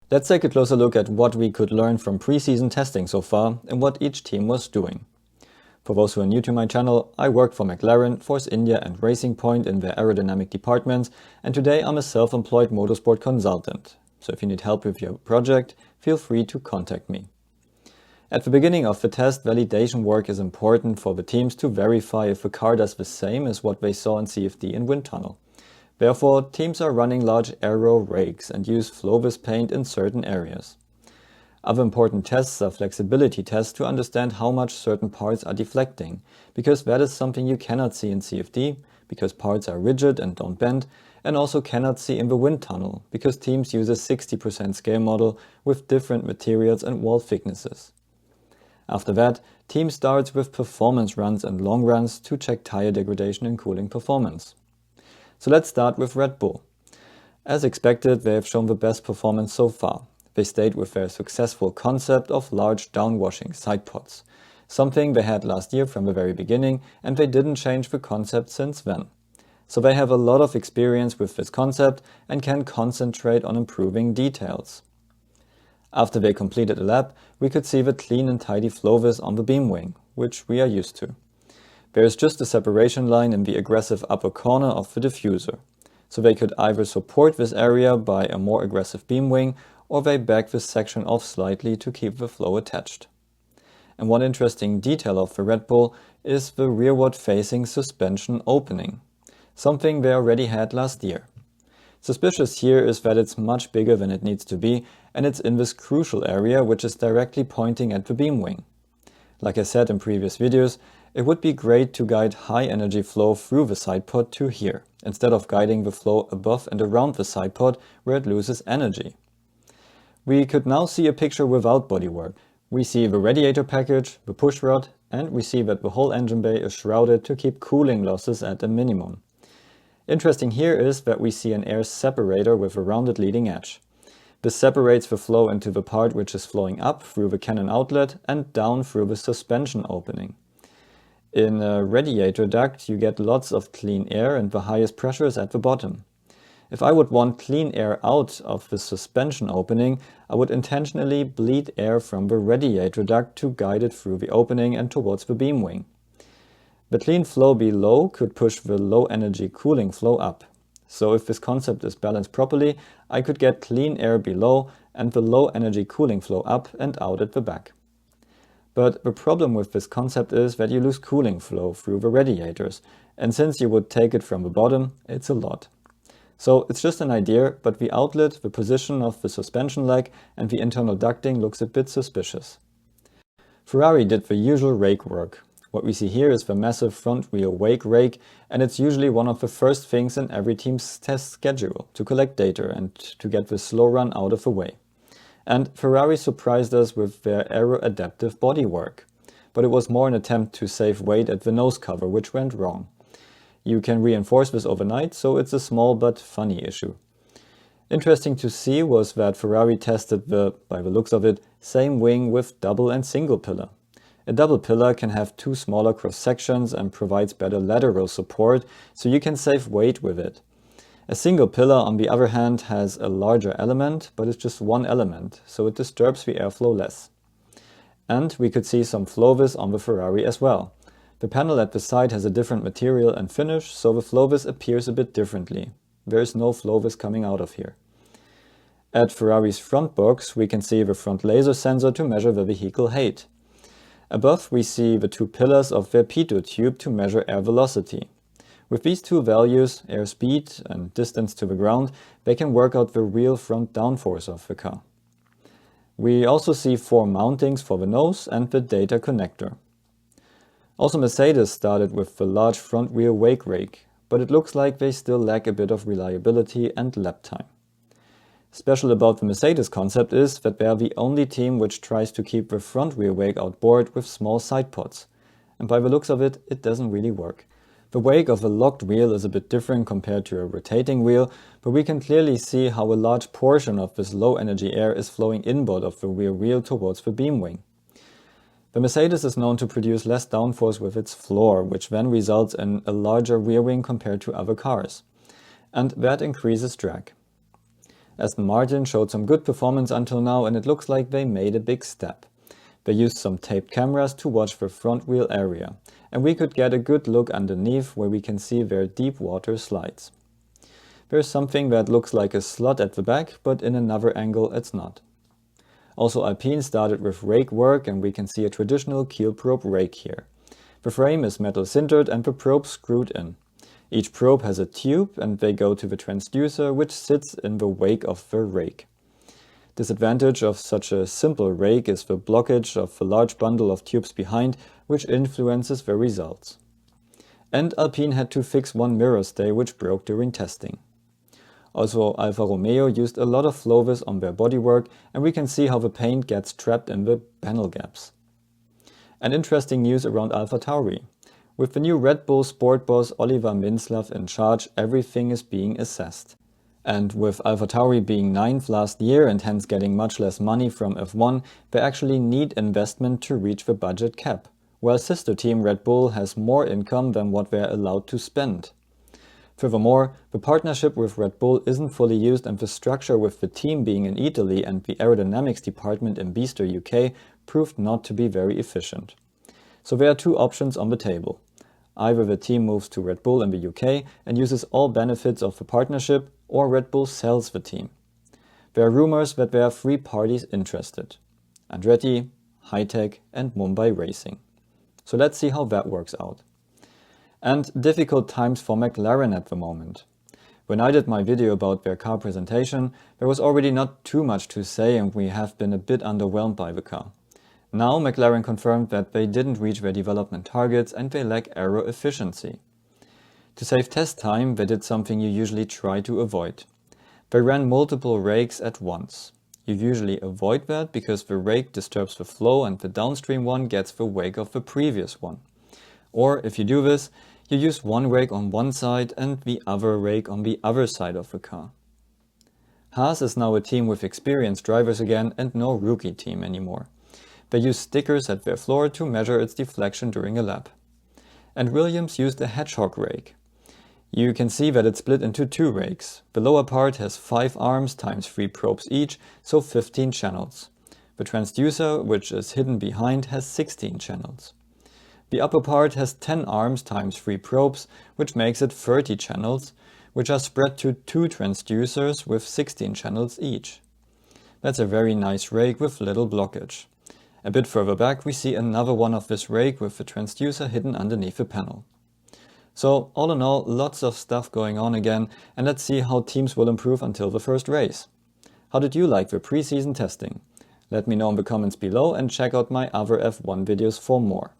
Let's take a closer look at what we could learn from pre-season testing so far and what each team was doing. For those who are new to my channel, I worked for McLaren, Force India and Racing Point in their aerodynamic departments, and today I'm a self-employed motorsport consultant. So if you need help with your project, feel free to contact me. At the beginning of the test, validation work is important for the teams to verify if the car does the same as what they saw in CFD and wind tunnel. Therefore, teams are running large aero rakes and use flow-vis paint in certain areas. Other important tests are flexibility tests to understand how much certain parts are deflecting, because that is something you cannot see in CFD, because parts are rigid and don't bend, and also cannot see in the wind tunnel, because teams use a 60% scale model with different materials and wall thicknesses. After that, team starts with performance runs and long runs to check tire degradation and cooling performance. So let's start with Red Bull. As expected, they have shown the best performance so far. They stayed with their successful concept of large downwashing side pods, something they had last year from the very beginning, and they didn't change the concept since then. So they have a lot of experience with this concept and can concentrate on improving details. After they completed a lap, we could see the clean and tidy flow-vis on the beam wing, which we are used to. There is just a separation line in the aggressive upper corner of the diffuser, so they could either support this area by a more aggressive beam wing, or they back this section off slightly to keep the flow attached. And one interesting detail of the Red Bull is the rearward facing suspension opening, something they already had last year. Suspicious here is that it's much bigger than it needs to be, and it's in this crucial area which is directly pointing at the beam wing. Like I said in previous videos, it would be great to guide high energy flow through the side pod to here, instead of guiding the flow above and around the side pod where it loses energy. We could now see a picture without bodywork. We see the radiator package, the push rod, and we see that the whole engine bay is shrouded to keep cooling losses at a minimum. Interesting here is that we see an air separator with a rounded leading edge. This separates the flow into the part which is flowing up through the cannon outlet and down through the suspension opening. In a radiator duct you get lots of clean air and the highest pressure is at the bottom. If I would want clean air out of the suspension opening, I would intentionally bleed air from the radiator duct to guide it through the opening and towards the beam wing. The clean flow below could push the low energy cooling flow up. So if this concept is balanced properly, I could get clean air below and the low energy cooling flow up and out at the back. But the problem with this concept is that you lose cooling flow through the radiators, and since you would take it from the bottom, it's a lot. So it's just an idea, but the outlet, the position of the suspension leg and the internal ducting looks a bit suspicious. Ferrari did the usual rake work. What we see here is the massive front wheel wake rake, and it's usually one of the first things in every team's test schedule to collect data and to get the slow run out of the way. And Ferrari surprised us with their aero-adaptive bodywork, but it was more an attempt to save weight at the nose cover, which went wrong. You can reinforce this overnight, so it's a small but funny issue. Interesting to see was that Ferrari tested the, by the looks of it, same wing with double and single pillar. A double pillar can have two smaller cross sections and provides better lateral support, so you can save weight with it. A single pillar, on the other hand, has a larger element, but it's just one element, so it disturbs the airflow less. And we could see some flow-vis on the Ferrari as well. The panel at the side has a different material and finish, so the flow-vis appears a bit differently. There is no flow-vis coming out of here. At Ferrari's front box, we can see the front laser sensor to measure the vehicle height. Above, we see the two pillars of their pitot tube to measure air velocity. With these two values, airspeed and distance to the ground, they can work out the real front downforce of the car. We also see 4 mountings for the nose and the data connector. Also, Mercedes started with the large front wheel wake rake, but it looks like they still lack a bit of reliability and lap time. Special about the Mercedes concept is that they are the only team which tries to keep the front wheel wake outboard with small side pods. And by the looks of it, it doesn't really work. The wake of a locked wheel is a bit different compared to a rotating wheel, but we can clearly see how a large portion of this low energy air is flowing inboard of the rear wheel towards the beam wing. The Mercedes is known to produce less downforce with its floor, which then results in a larger rear wing compared to other cars. And that increases drag. Aston Martin showed some good performance until now, and it looks like they made a big step. They used some taped cameras to watch the front wheel area, and we could get a good look underneath where we can see their deep water slides. There's something that looks like a slot at the back, but in another angle it's not. Also, Alpine started with rake work, and we can see a traditional keel probe rake here. The frame is metal sintered and the probe screwed in. Each probe has a tube, and they go to the transducer, which sits in the wake of the rake. Disadvantage of such a simple rake is the blockage of the large bundle of tubes behind, which influences the results. And Alpine had to fix one mirror stay which broke during testing. Also, Alfa Romeo used a lot of Flowvis on their bodywork, and we can see how the paint gets trapped in the panel gaps. And interesting news around AlphaTauri. With the new Red Bull sport boss Oliver Minzlaff in charge, everything is being assessed. And with AlphaTauri being 9th last year and hence getting much less money from F1, they actually need investment to reach the budget cap, while sister team Red Bull has more income than what they're allowed to spend. Furthermore, the partnership with Red Bull isn't fully used, and the structure with the team being in Italy and the aerodynamics department in Bicester, UK proved not to be very efficient. So there are two options on the table. Either the team moves to Red Bull in the UK and uses all benefits of the partnership, or Red Bull sells the team. There are rumors that there are 3 parties interested: Andretti, Hitech and Mumbai Racing. So let's see how that works out. And difficult times for McLaren at the moment. When I did my video about their car presentation, there was already not too much to say, and we have been a bit underwhelmed by the car. Now McLaren confirmed that they didn't reach their development targets and they lack aero efficiency. To save test time, they did something you usually try to avoid. They ran multiple rakes at once. You usually avoid that because the rake disturbs the flow and the downstream one gets the wake of the previous one. Or if you do this, you use one rake on one side and the other rake on the other side of the car. Haas is now a team with experienced drivers again and no rookie team anymore. They use stickers at their floor to measure its deflection during a lap. And Williams used a hedgehog rake. You can see that it's split into 2 rakes. The lower part has 5 arms times 3 probes each, so 15 channels. The transducer, which is hidden behind, has 16 channels. The upper part has 10 arms times 3 probes, which makes it 30 channels, which are spread to 2 transducers with 16 channels each. That's a very nice rake with little blockage. A bit further back we see another one of this rake with the transducer hidden underneath the panel. So all in all, lots of stuff going on again, and let's see how teams will improve until the first race. How did you like the pre-season testing? Let me know in the comments below and check out my other F1 videos for more.